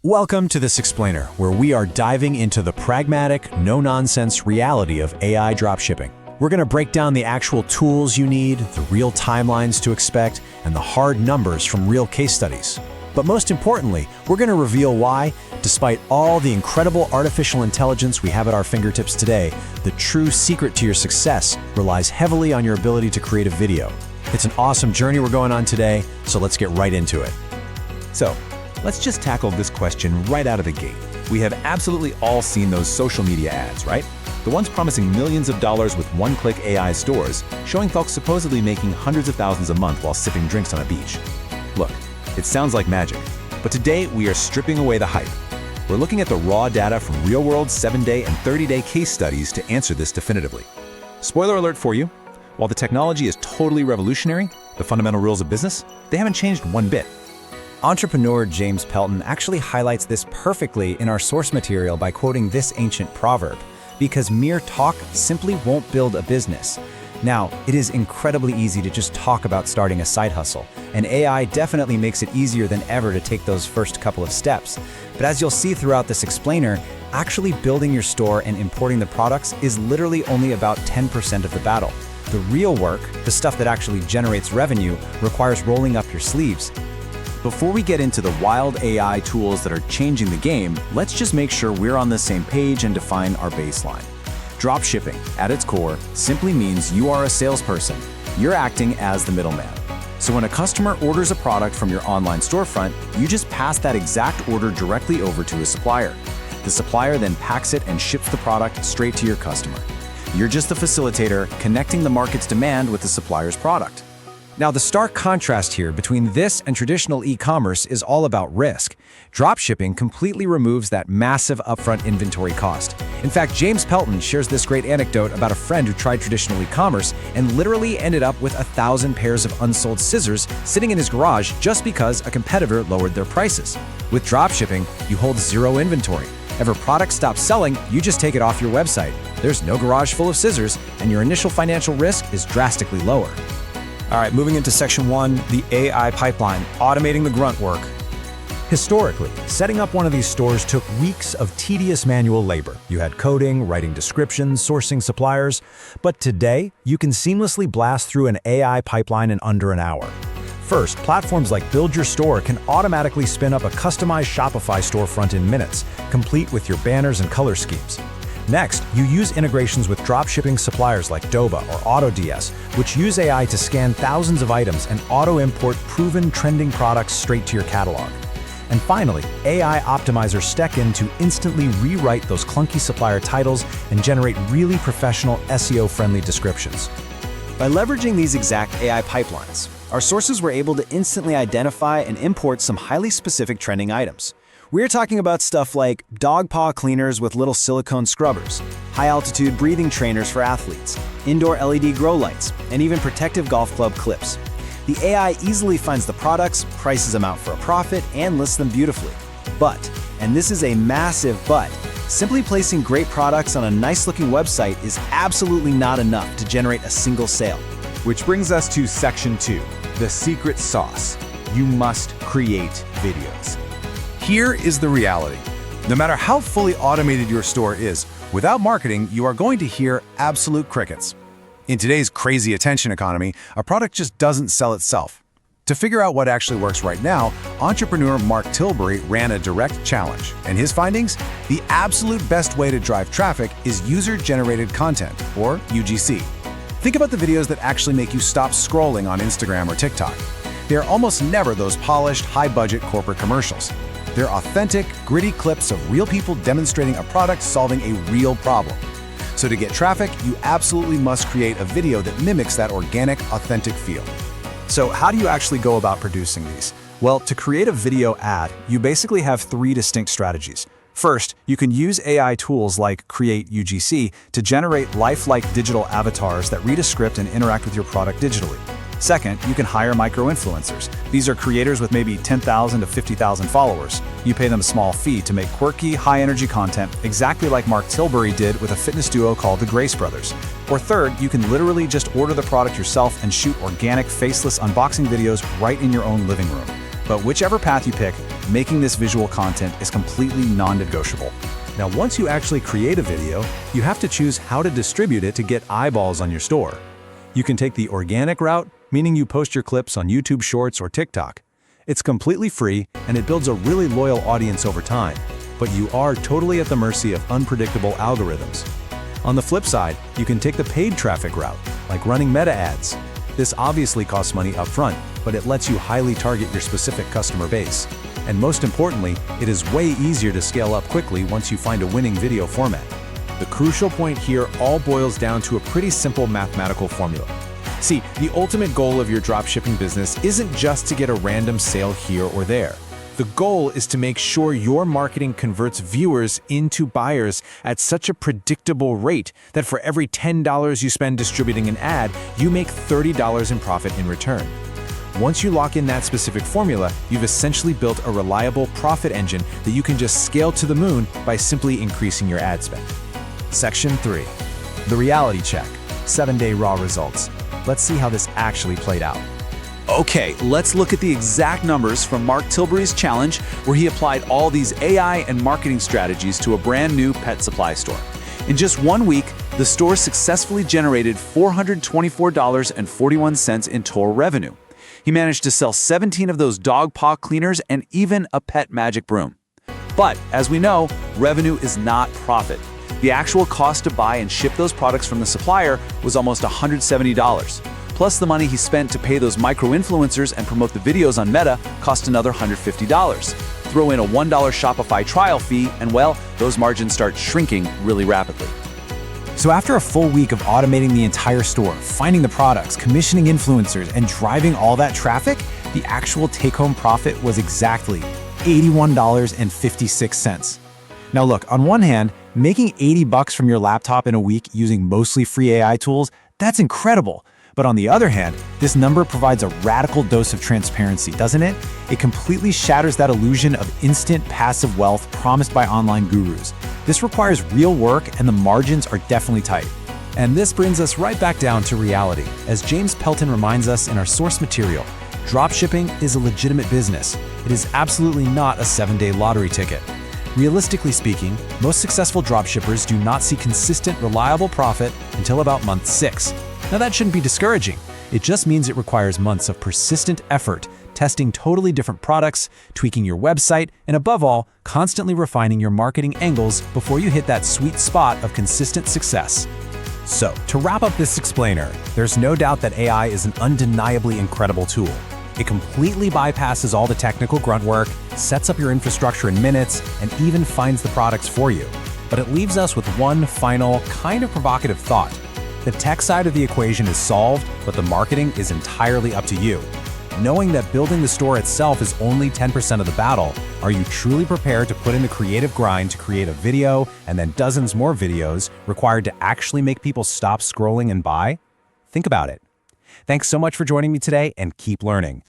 Welcome to This Explainer, where we are diving into the pragmatic, no-nonsense reality of AI dropshipping. We're going to break down the actual tools you need, the real timelines to expect, and the hard numbers from real case studies. But most importantly, we're going to reveal why, despite all the incredible artificial intelligence we have at our fingertips today, the true secret to your success relies heavily on your ability to create a video. It's an awesome journey we're going on today, so let's get right into it. So, let's just tackle this question right out of the gate. We have absolutely all seen those social media ads, right? The ones promising millions of dollars with one-click AI stores, showing folks supposedly making hundreds of thousands a month while sipping drinks on a beach. Look, it sounds like magic, but today we are stripping away the hype. We're looking at the raw data from real-world 7-day and 30-day case studies to answer this definitively. Spoiler alert for you, while the technology is totally revolutionary, the fundamental rules of business, they haven't changed one bit. Entrepreneur James Pelton actually highlights this perfectly in our source material by quoting this ancient proverb, because mere talk simply won't build a business. Now, it is incredibly easy to just talk about starting a side hustle, and AI definitely makes it easier than ever to take those first couple of steps. But as you'll see throughout this explainer, actually building your store and importing the products is literally only about 10% of the battle. The real work, the stuff that actually generates revenue, requires rolling up your sleeves. Before we get into the wild AI tools that are changing the game, let's just make sure we're on the same page and define our baseline. Dropshipping, at its core, simply means you are a salesperson. You're acting as the middleman. So when a customer orders a product from your online storefront, you just pass that exact order directly over to a supplier. The supplier then packs it and ships the product straight to your customer. You're just the facilitator, connecting the market's demand with the supplier's product. Now, the stark contrast here between this and traditional e-commerce is all about risk. Dropshipping completely removes that massive upfront inventory cost. In fact, James Pelton shares this great anecdote about a friend who tried traditional e-commerce and literally ended up with 1,000 pairs of unsold scissors sitting in his garage just because a competitor lowered their prices. With dropshipping, you hold zero inventory. If a product stops selling, you just take it off your website. There's no garage full of scissors, and your initial financial risk is drastically lower. All right, moving into section 1, the AI pipeline, automating the grunt work. Historically, setting up one of these stores took weeks of tedious manual labor. You had coding, writing descriptions, sourcing suppliers. But today, you can seamlessly blast through an AI pipeline in under an hour. First, platforms like Build Your Store can automatically spin up a customized Shopify storefront in minutes, complete with your banners and color schemes. Next, you use integrations with dropshipping suppliers like Doba or AutoDS, which use AI to scan thousands of items and auto-import proven trending products straight to your catalog. And finally, AI optimizers step in to instantly rewrite those clunky supplier titles and generate really professional SEO-friendly descriptions. By leveraging these exact AI pipelines, our sources were able to instantly identify and import some highly specific trending items. We're talking about stuff like dog paw cleaners with little silicone scrubbers, high-altitude breathing trainers for athletes, indoor LED grow lights, and even protective golf club clips. The AI easily finds the products, prices them out for a profit, and lists them beautifully. But, and this is a massive but, simply placing great products on a nice-looking website is absolutely not enough to generate a single sale. Which brings us to section 2, the secret sauce. You must create videos. Here is the reality. No matter how fully automated your store is, without marketing, you are going to hear absolute crickets. In today's crazy attention economy, a product just doesn't sell itself. To figure out what actually works right now, entrepreneur Mark Tilbury ran a direct challenge, and his findings? The absolute best way to drive traffic is user-generated content, or UGC. Think about the videos that actually make you stop scrolling on Instagram or TikTok. They are almost never those polished, high-budget corporate commercials. They're authentic, gritty clips of real people demonstrating a product solving a real problem. So to get traffic, you absolutely must create a video that mimics that organic, authentic feel. So how do you actually go about producing these? Well, to create a video ad, you basically have 3 distinct strategies. First, you can use AI tools like Create UGC to generate lifelike digital avatars that read a script and interact with your product digitally. Second, you can hire micro-influencers. These are creators with maybe 10,000 to 50,000 followers. You pay them a small fee to make quirky, high-energy content, exactly like Mark Tilbury did with a fitness duo called the Grace Brothers. Or third, you can literally just order the product yourself and shoot organic, faceless unboxing videos right in your own living room. But whichever path you pick, making this visual content is completely non-negotiable. Now, once you actually create a video, you have to choose how to distribute it to get eyeballs on your store. You can take the organic route, meaning you post your clips on YouTube Shorts or TikTok. It's completely free, and it builds a really loyal audience over time, but you are totally at the mercy of unpredictable algorithms. On the flip side, you can take the paid traffic route, like running meta ads. This obviously costs money upfront, but it lets you highly target your specific customer base. And most importantly, it is way easier to scale up quickly once you find a winning video format. The crucial point here all boils down to a pretty simple mathematical formula. See, the ultimate goal of your dropshipping business isn't just to get a random sale here or there. The goal is to make sure your marketing converts viewers into buyers at such a predictable rate that for every $10 you spend distributing an ad, you make $30 in profit in return. Once you lock in that specific formula, you've essentially built a reliable profit engine that you can just scale to the moon by simply increasing your ad spend. Section 3. The reality check. 7-day raw results. Let's see how this actually played out. Okay, let's look at the exact numbers from Mark Tilbury's challenge, where he applied all these AI and marketing strategies to a brand new pet supply store. In just 1 week, the store successfully generated $424.41 in total revenue. He managed to sell 17 of those dog paw cleaners and even a pet magic broom. But as we know, revenue is not profit. The actual cost to buy and ship those products from the supplier was almost $170. Plus the money he spent to pay those micro-influencers and promote the videos on Meta cost another $150. Throw in a $1 Shopify trial fee, and well, those margins start shrinking really rapidly. So after a full week of automating the entire store, finding the products, commissioning influencers, and driving all that traffic, the actual take-home profit was exactly $81.56. Now look, on one hand, making $80 from your laptop in a week using mostly free AI tools, that's incredible. But on the other hand, this number provides a radical dose of transparency, doesn't it? It completely shatters that illusion of instant passive wealth promised by online gurus. This requires real work, and the margins are definitely tight. And this brings us right back down to reality. As James Pelton reminds us in our source material, dropshipping is a legitimate business. It is absolutely not a 7-day lottery ticket. Realistically speaking, most successful dropshippers do not see consistent, reliable profit until about month 6. Now that shouldn't be discouraging. It just means it requires months of persistent effort, testing totally different products, tweaking your website, and above all, constantly refining your marketing angles before you hit that sweet spot of consistent success. So, to wrap up this explainer, there's no doubt that AI is an undeniably incredible tool. It completely bypasses all the technical grunt work, sets up your infrastructure in minutes, and even finds the products for you. But it leaves us with one final, kind of provocative thought. The tech side of the equation is solved, but the marketing is entirely up to you. Knowing that building the store itself is only 10% of the battle, are you truly prepared to put in the creative grind to create a video and then dozens more videos required to actually make people stop scrolling and buy? Think about it. Thanks so much for joining me today, and keep learning.